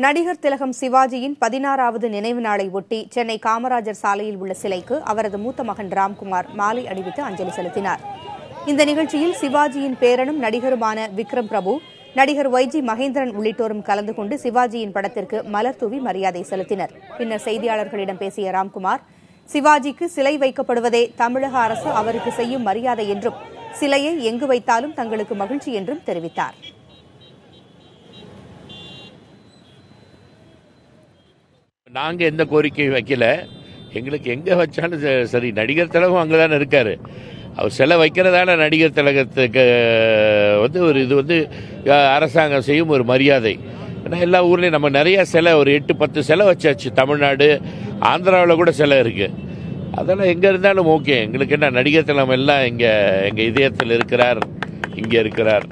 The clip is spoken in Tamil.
நடிகர் திலகம் சிவாஜியின் 16வது நினைவு நாளை ஒட்டி சென்னை காமராஜர் சாலையில் உள்ள சிலைக்கு அவரது மூத்த மகன் ராம்குமார் மாலை அணிவித்து அஞ்சலி செலுத்தினார். இந்த நிகழ்ச்சியில் சிவாஜியின் பேரனும் நடிகருமான விக்ரம் பிரபு, நடிகர் YG மகேந்திரன் உள்ளிட்டோரும் கலந்து கொண்டு சிவாஜியின் படத்திற்கு மலர் தூவி மரியாதை செலுத்தினர். பின்னர் செய்தியாளர்களிடம் பேசிய ராம்குமார், சிவாஜிக்கு சிலை வைக்கப்படுவதே தமிழக அரசு அவருக்கு செய்யும் மரியாதை என்றும், சிலையை எங்கு வைத்தாலும் தங்களுக்கு மகிழ்ச்சி என்றும் தெரிவித்தார். நாங்கள் எந்த கோரிக்கையும் வைக்கல. எங்களுக்கு எங்கே வச்சாலும் சரி, நடிகர் திலகம் அங்கே தானே இருக்காரு. அவர் சிலை வைக்கிறதால நடிகர் திலகத்துக்கு ஒரு இது அரசாங்கம் செய்யும் ஒரு மரியாதை. ஏன்னா எல்லா ஊர்லேயும் நம்ம நிறைய சிலை, ஒரு 8-10 சிலை வச்சாச்சு. தமிழ்நாடு, ஆந்திராவில் கூட சிலை இருக்கு. அதெல்லாம் எங்கே இருந்தாலும் ஓகே. எங்களுக்கு என்ன, நடிகர் திலகம் எல்லாம் எங்கள் இதயத்தில் இருக்கிறார், இங்கே இருக்கிறார்.